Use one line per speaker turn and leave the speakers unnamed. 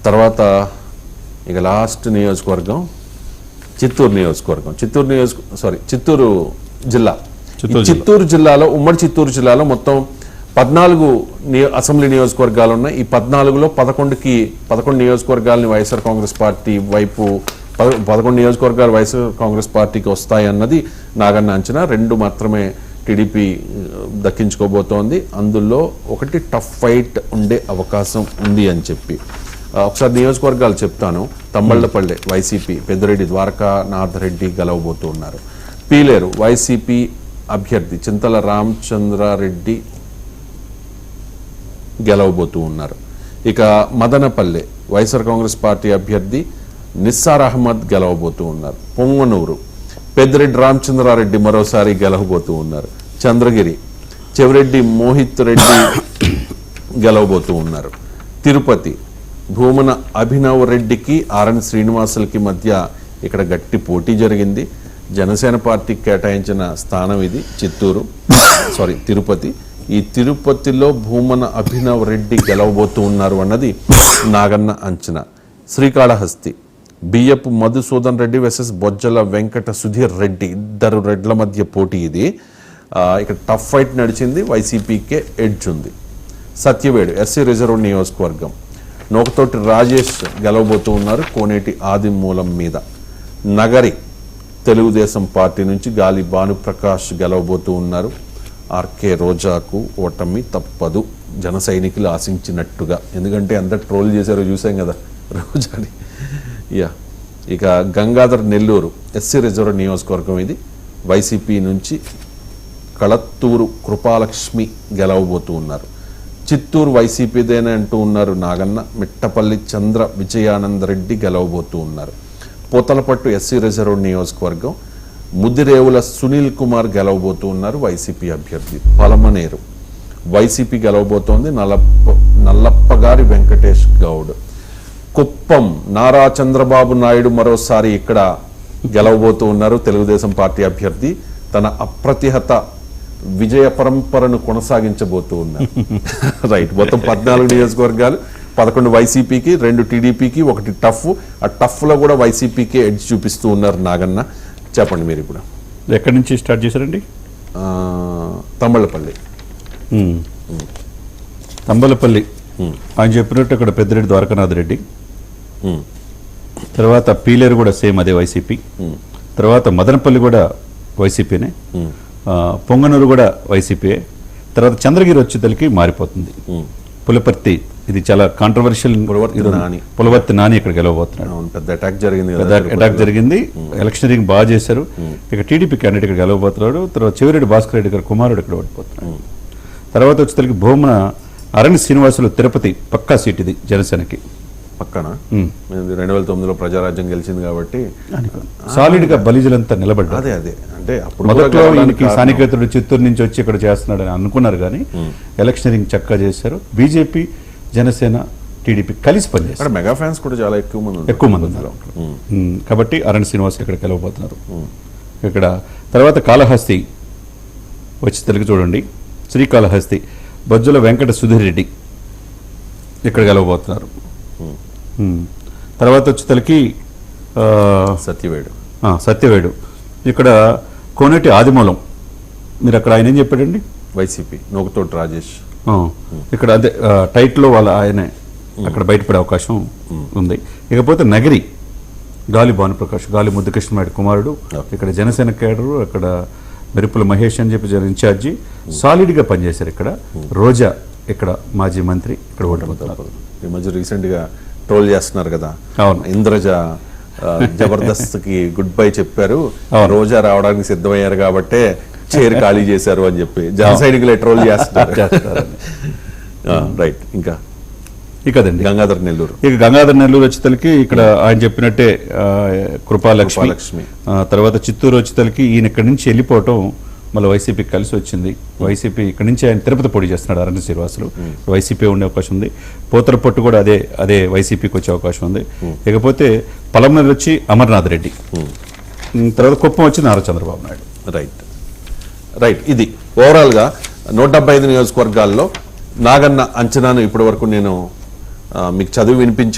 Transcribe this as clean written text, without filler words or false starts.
తర్వాత ఇక లాస్ట్ నియోజకవర్గం చిత్తూరు నియోజకవర్గం. చిత్తూరు జిల్లా. చిత్తూరు జిల్లాలో, ఉమ్మడి చిత్తూరు జిల్లాలో మొత్తం 14 అసెంబ్లీ నియోజకవర్గాలు ఉన్నాయి. ఈ 14లో 11 నియోజకవర్గాలని వైఎస్ఆర్ కాంగ్రెస్ పార్టీ వైపు, 11 నియోజకవర్గాలు వైఎస్ఆర్ కాంగ్రెస్ పార్టీకి వస్తాయన్నది నాగన్న అంచనా. 2 మాత్రమే టీడీపీ దక్కించుకోబోతోంది. అందులో ఒకటి టఫ్ ఫైట్ ఉండే అవకాశం ఉంది అని చెప్పి ఒకసారి నియోజకవర్గాలు చెప్తాను. తమ్మళ్లపల్లె వైసీపీ పెద్దిరెడ్డి ద్వారకానాథరెడ్డి గెలవబోతూ ఉన్నారు. పీలేరు వైసీపీ అభ్యర్థి చింతల రామచంద్రారెడ్డి గెలవబోతూ ఉన్నారు. ఇక మదనపల్లె వైఎస్ఆర్ కాంగ్రెస్ పార్టీ అభ్యర్థి నిస్సార్ అహ్మద్ గెలవబోతూ ఉన్నారు. పొంగనూరు పెద్దిరెడ్డి రామచంద్రారెడ్డి మరోసారి గెలవబోతూ ఉన్నారు. చంద్రగిరి చెవిరెడ్డి మోహిత్ రెడ్డి గెలవబోతూ ఉన్నారు. తిరుపతి భూమన అభినవ్ రెడ్డికి ఆర్ఎన్ శ్రీనివాసులకి మధ్య ఇక్కడ గట్టి పోటీ జరిగింది. జనసేన పార్టీకి కేటాయించిన స్థానం ఇది. తిరుపతి. ఈ తిరుపతిలో భూమన అభినవ్ రెడ్డి గెలవబోతూ ఉన్నారు అన్నది నాగన్న అంచనా. శ్రీకాళహస్తి బియ్యపు మధుసూదన్ రెడ్డి వర్సెస్ బొజ్జల వెంకట సుధీర్ రెడ్డి, ఇద్దరు రెడ్ల మధ్య పోటీ ఇది. ఇక్కడ టఫ్ ఫైట్ నడిచింది. వైసీపీకే ఎడ్జ్ ఉంది. సత్యవేడు ఎస్సీ రిజర్వ్ నియోజకవర్గం నోకతోటి రాజేష్ గెలవబోతూ ఉన్నారు కోనేటి ఆది మూలం మీద. నగరి తెలుగుదేశం పార్టీ నుంచి గాలి భానుప్రకాష్ గెలవబోతూ ఉన్నారు. ఆర్కే రోజాకు ఓటమి తప్పదు, జన సైనికులు ఆశించినట్టుగా. ఎందుకంటే అందరు ట్రోల్ చేశారో చూసాం కదా రోజాని. ఇక గంగాధర్ నెల్లూరు ఎస్సీ రిజర్వ్ నియోజకవర్గం ఇది. వైసీపీ నుంచి కళత్తూరు కృపాలక్ష్మి గెలవబోతూ ఉన్నారు. చిత్తూరు వైసీపీదేనే అంటూ ఉన్నారు నాగన్న. మిట్టపల్లి చంద్ర విజయానందరెడ్డి గెలవబోతూ ఉన్నారు. పోతలపట్టు ఎస్సీ రిజర్వ్ నియోజకవర్గం ముదిరేవుల సునీల్ కుమార్ గెలవబోతూ ఉన్నారు వైసీపీ అభ్యర్థి. పలమనేరు వైసీపీ గెలవబోతోంది నల్లప్పగారి వెంకటేష్ గౌడ్. కుప్పం నారా చంద్రబాబు నాయుడు మరోసారి ఇక్కడ గెలవబోతూ ఉన్నారు తెలుగుదేశం పార్టీ అభ్యర్థి. తన అప్రతిహత విజయ పరంపరను కొనసాగించబోతూ ఉన్నారు. రైట్. మొత్తం 14 నియోజకవర్గాలు, 11 వైసీపీకి, 2 టీడీపీకి, 1 టఫ్. ఆ టఫ్లో కూడా వైసీపీకి ఎడ్జ్ చూపిస్తూ ఉన్నారు నాగన్న. చెప్పండి మీరు ఇప్పుడు
ఎక్కడి నుంచి స్టార్ట్ చేశారండి?
తమ్మళ్ళపల్లి.
తంబలపల్లి ఆయన చెప్పినట్టు ఇక్కడ పెద్దిరెడ్డి ద్వారకానాథ్ రెడ్డి, తర్వాత పీలేరు కూడా సేమ్ అదే వైసీపీ, తర్వాత మదనపల్లి కూడా వైసీపీనే, పొంగనూరు కూడా వైసీపీ, తర్వాత చంద్రగిరి వచ్చేతలకి మారిపోతుంది. పులపర్తి ఇది చాలా కాంట్రవర్షియల్. పులవర్తి నాని ఇక్కడ గెలవబోతున్నాడు.
పెద్ద అటాక్ జరిగింది.
ఎలక్షనరింగ్ బాగా చేశారు. ఇక టీడీపీ క్యాండిడేట్ ఇక్కడ గెలవబోతున్నాడు. తర్వాత చెవిరెడ్డి భాస్కర్ రెడ్డి గారు కుమారుడు ఇక్కడ ఓడిపోతున్నాడు. తర్వాత వచ్చేతలకి భూమన అరణ్య శ్రీనివాసులు తిరుపతి పక్కా సీట్ ఇది జనసేనకి.
పక్కన 2009లో ప్రజారాజ్యం గెలిచింది కాబట్టి
సాలిడ్ గా బలిజలంతా నిలబడ్డారు.
అదే అంటే
మొదట్లో ఈయనకి స్థానికేతరుడు చిత్తూరు నుంచి వచ్చి ఇక్కడ చేస్తున్నాడని అనుకున్నారు, కానీ ఎలక్షనరింగ్ చక్కగా చేశారు. బీజేపీ జనసేన టీడీపీ కలిసి పనిచేస్తారు.
మెగా ఫ్యాన్స్ కూడా చాలా ఎక్కువ మంది
ఉన్నారు కాబట్టి అరణ్ శ్రీనివాస్ ఇక్కడ గెలవబోతున్నారు. ఇక్కడ తర్వాత కాళహస్తి వచ్చి తెలుగు చూడండి. శ్రీకాళహస్తి బొజ్జల వెంకట సుధీర్ రెడ్డి ఇక్కడ గెలవబోతున్నారు. తర్వాత వచ్చి తలకి సత్యవేడు ఇక్కడ కోనేటి ఆదిమూలం. మీరు అక్కడ ఆయన ఏం చెప్పాడండి?
వైసీపీ నోకతోటి రాజేష్.
ఇక్కడ అదే టైట్లో వాళ్ళ ఆయనే అక్కడ బయటపడే అవకాశం ఉంది. ఇకపోతే నగరి గాలి భానుప్రకాష్, గాలి ముద్దుకృష్ణనాయుడు కుమారుడు, ఇక్కడ జనసేన కేడరు, అక్కడ మెరుపుల మహేష్ అని చెప్పి ఇన్ఛార్జి సాలిడ్గా పనిచేశారు. ఇక్కడ రోజా ఇక్కడ మాజీ మంత్రి ఇక్కడ ఓడిపోతున్నారు.
ఈ మధ్య రీసెంట్గా ట్రోల్ చేస్తున్నారు కదా, ఇంద్రజ జబర్దస్త్కి గుడ్ బై చెప్పారు, రోజా రావడానికి సిద్ధమయ్యారు కాబట్టే చైర్ ఖాళీ చేశారు అని చెప్పి జన సైనికులే ట్రోల్ చేస్తున్నారు. రైట్. ఇంకా
ఇకదండి
గంగాధర్ నెల్లూరు.
ఇక గంగాధర్ నెల్లూరు వచ్చేతలకి ఇక్కడ ఆయన చెప్పినట్టే కృపాలక్ష్మి. తర్వాత చిత్తూరు వచ్చేతలకి ఈయన ఇక్కడి నుంచి వెళ్ళిపోవటం మళ్ళీ వైసీపీకి కలిసి వచ్చింది. వైసీపీ ఇక్కడ నుంచి ఆయన తిరుపతి పోటీ చేస్తున్నాడు అరణ్య శ్రీనివాసులు, వైసీపీ ఉండే అవకాశం ఉంది. పోతలపట్టు కూడా అదే వైసీపీకి వచ్చే అవకాశం ఉంది. ఇకపోతే పలమనేరు వచ్చి అమర్నాథ్ రెడ్డి, తర్వాత కుప్పం వచ్చి నారా చంద్రబాబు నాయుడు.
రైట్. ఇది ఓవరాల్గా 175 నియోజకవర్గాల్లో నాగన్న అంచనాను ఇప్పటి వరకు నేను మీకు చదివి వినిపించి